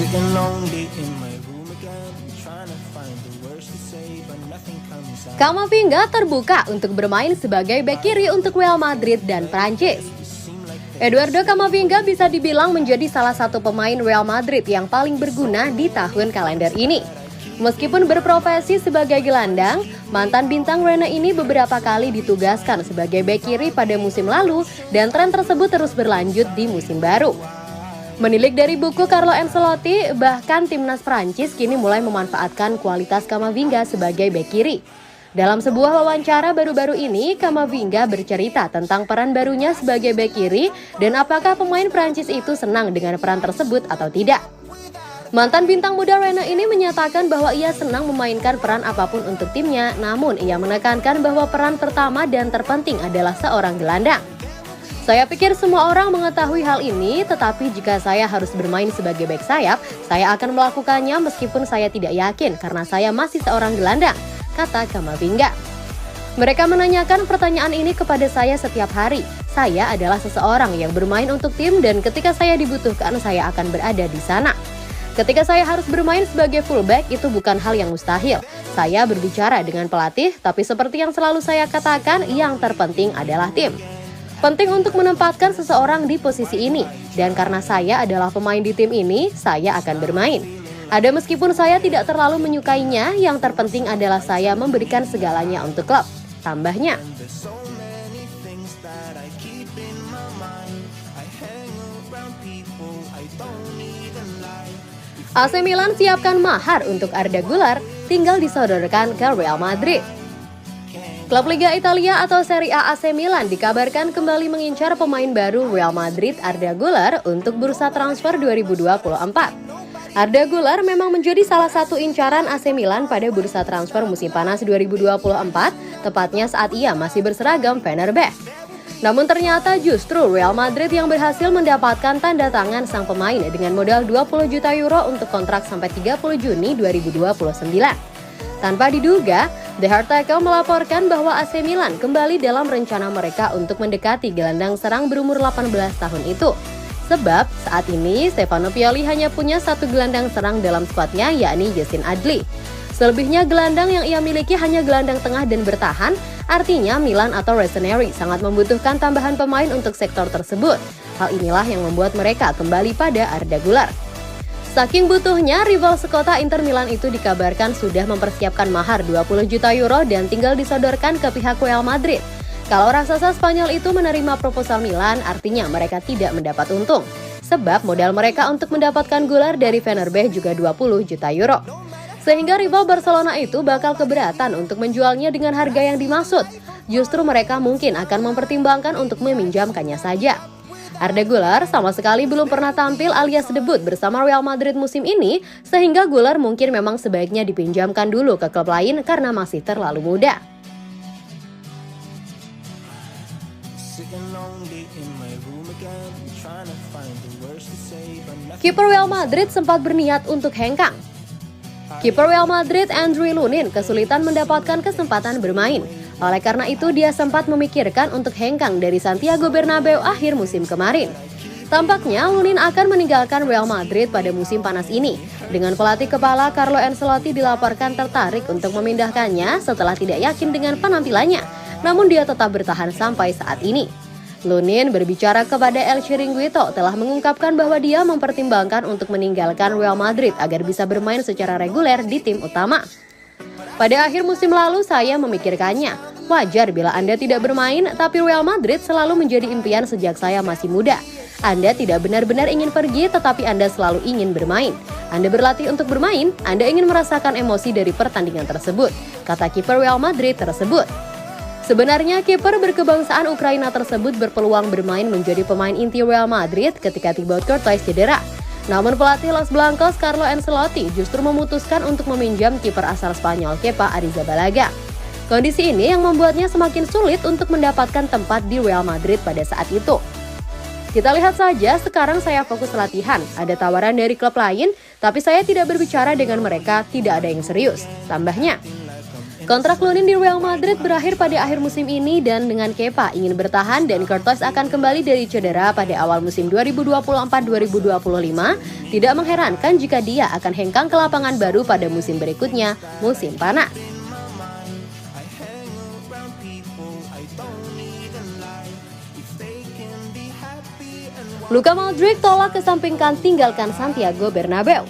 Sitting lonely in my room again, trying to find the words to say, but nothing comes out. Camavinga terbuka untuk bermain sebagai bek kiri untuk Real Madrid dan Prancis. Eduardo Camavinga bisa dibilang menjadi salah satu pemain Real Madrid yang paling berguna di tahun kalender ini. Meskipun berprofesi sebagai gelandang, mantan bintang Rennes ini beberapa kali ditugaskan sebagai bek kiri pada musim lalu dan tren tersebut terus berlanjut di musim baru. Menilik dari buku Carlo Ancelotti, bahkan timnas Prancis kini mulai memanfaatkan kualitas Camavinga sebagai bek kiri. Dalam sebuah wawancara baru-baru ini, Camavinga bercerita tentang peran barunya sebagai bek kiri dan apakah pemain Prancis itu senang dengan peran tersebut atau tidak. Mantan bintang muda Rennes ini menyatakan bahwa ia senang memainkan peran apapun untuk timnya, namun ia menekankan bahwa peran pertama dan terpenting adalah seorang gelandang. Saya pikir semua orang mengetahui hal ini, tetapi jika saya harus bermain sebagai bek sayap, saya akan melakukannya meskipun saya tidak yakin karena saya masih seorang gelandang, kata Camavinga. Mereka menanyakan pertanyaan ini kepada saya setiap hari. Saya adalah seseorang yang bermain untuk tim dan ketika saya dibutuhkan, saya akan berada di sana. Ketika saya harus bermain sebagai fullback, itu bukan hal yang mustahil. Saya berbicara dengan pelatih, tapi seperti yang selalu saya katakan, yang terpenting adalah tim. Penting untuk menempatkan seseorang di posisi ini, dan karena saya adalah pemain di tim ini, saya akan bermain. Ada meskipun saya tidak terlalu menyukainya, yang terpenting adalah saya memberikan segalanya untuk klub, tambahnya. AC Milan siapkan mahar untuk Arda Güler, tinggal disodorkan ke Real Madrid. Klub Liga Italia atau Serie A AC Milan dikabarkan kembali mengincar pemain baru Real Madrid Arda Güler untuk bursa transfer 2024. Arda Güler memang menjadi salah satu incaran AC Milan pada bursa transfer musim panas 2024, tepatnya saat ia masih berseragam Fenerbahce. Namun ternyata justru Real Madrid yang berhasil mendapatkan tanda tangan sang pemain dengan modal 20 juta euro untuk kontrak sampai 30 Juni 2029. Tanpa diduga, The Hard Tackle melaporkan bahwa AC Milan kembali dalam rencana mereka untuk mendekati gelandang serang berumur 18 tahun itu. Sebab saat ini Stefano Pioli hanya punya satu gelandang serang dalam skuadnya, yakni Yacine Adli. Selebihnya gelandang yang ia miliki hanya gelandang tengah dan bertahan, artinya Milan atau Rossoneri sangat membutuhkan tambahan pemain untuk sektor tersebut. Hal inilah yang membuat mereka kembali pada Arda Güler. Saking butuhnya, rival sekota Inter Milan itu dikabarkan sudah mempersiapkan mahar 20 juta euro dan tinggal disodorkan ke pihak Real Madrid. Kalau raksasa Spanyol itu menerima proposal Milan, artinya mereka tidak mendapat untung. Sebab modal mereka untuk mendapatkan Güler dari Fenerbahce juga 20 juta euro. Sehingga rival Barcelona itu bakal keberatan untuk menjualnya dengan harga yang dimaksud. Justru mereka mungkin akan mempertimbangkan untuk meminjamkannya saja. Arda Güler sama sekali belum pernah tampil alias debut bersama Real Madrid musim ini, sehingga Güler mungkin memang sebaiknya dipinjamkan dulu ke klub lain karena masih terlalu muda. Kiper Real Madrid sempat berniat untuk hengkang. Kiper Real Madrid Andriy Lunin kesulitan mendapatkan kesempatan bermain. Oleh karena itu dia sempat memikirkan untuk hengkang dari Santiago Bernabeu akhir musim kemarin. Tampaknya Lunin akan meninggalkan Real Madrid pada musim panas ini. Dengan pelatih kepala Carlo Ancelotti dilaporkan tertarik untuk memindahkannya setelah tidak yakin dengan penampilannya. Namun dia tetap bertahan sampai saat ini. Lunin berbicara kepada El Chiringuito telah mengungkapkan bahwa dia mempertimbangkan untuk meninggalkan Real Madrid agar bisa bermain secara reguler di tim utama. Pada akhir musim lalu saya memikirkannya, wajar bila Anda tidak bermain, tapi Real Madrid selalu menjadi impian sejak saya masih muda. Anda tidak benar-benar ingin pergi, tetapi Anda selalu ingin bermain. Anda berlatih untuk bermain, Anda ingin merasakan emosi dari pertandingan tersebut, kata kiper Real Madrid tersebut. Sebenarnya kiper berkebangsaan Ukraina tersebut berpeluang bermain menjadi pemain inti Real Madrid ketika Thibaut Courtois cedera. Namun pelatih Los Blancos Carlo Ancelotti justru memutuskan untuk meminjam kiper asal Spanyol Kepa Arrizabalaga. Kondisi ini yang membuatnya semakin sulit untuk mendapatkan tempat di Real Madrid pada saat itu. Kita lihat saja, sekarang saya fokus latihan. Ada tawaran dari klub lain, tapi saya tidak berbicara dengan mereka, tidak ada yang serius, tambahnya. Kontrak Lunin di Real Madrid berakhir pada akhir musim ini dan dengan Kepa ingin bertahan dan Courtois akan kembali dari cedera pada awal musim 2024-2025, tidak mengherankan jika dia akan hengkang ke lapangan baru pada musim berikutnya, musim panas. Luka Modric tolak kesampingkan tinggalkan Santiago Bernabeu.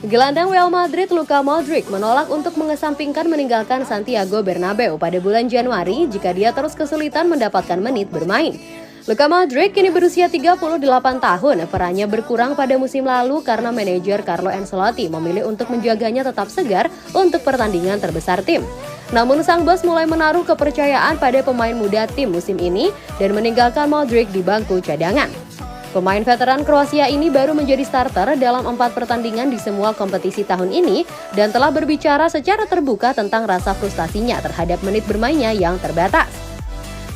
Gelandang Real Madrid Luka Modric menolak untuk mengesampingkan meninggalkan Santiago Bernabeu pada bulan Januari jika dia terus kesulitan mendapatkan menit bermain. Luka Modric kini berusia 38 tahun, perannya berkurang pada musim lalu karena manajer Carlo Ancelotti memilih untuk menjaganya tetap segar untuk pertandingan terbesar tim. Namun sang bos mulai menaruh kepercayaan pada pemain muda tim musim ini dan meninggalkan Modric di bangku cadangan. Pemain veteran Kroasia ini baru menjadi starter dalam 4 pertandingan di semua kompetisi tahun ini dan telah berbicara secara terbuka tentang rasa frustasinya terhadap menit bermainnya yang terbatas.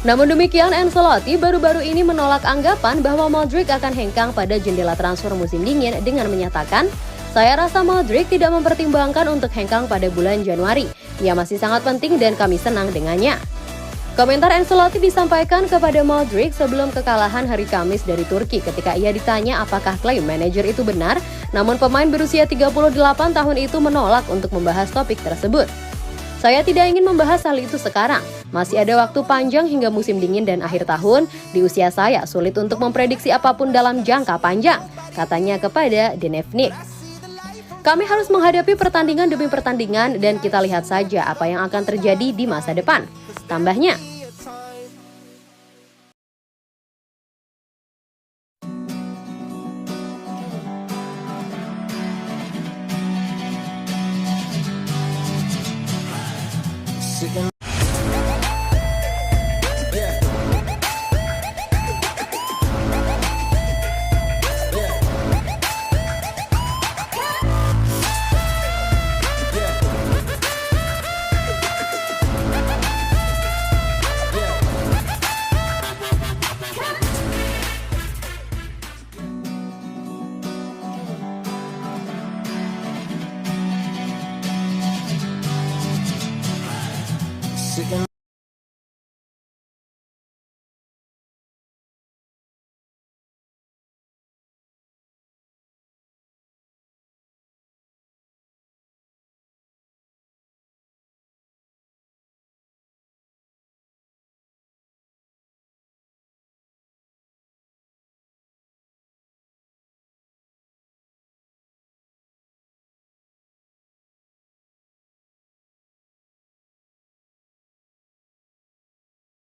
Namun demikian, Ancelotti baru-baru ini menolak anggapan bahwa Modric akan hengkang pada jendela transfer musim dingin dengan menyatakan, "Saya rasa Modric tidak mempertimbangkan untuk hengkang pada bulan Januari. Ia masih sangat penting dan kami senang dengannya." Komentar Ancelotti disampaikan kepada Modric sebelum kekalahan hari Kamis dari Turki ketika ia ditanya apakah klaim manajer itu benar, namun pemain berusia 38 tahun itu menolak untuk membahas topik tersebut. "Saya tidak ingin membahas hal itu sekarang. Masih ada waktu panjang hingga musim dingin dan akhir tahun. Di usia saya sulit untuk memprediksi apapun dalam jangka panjang," katanya kepada Dnevnik. "Kami harus menghadapi pertandingan demi pertandingan dan kita lihat saja apa yang akan terjadi di masa depan," tambahnya.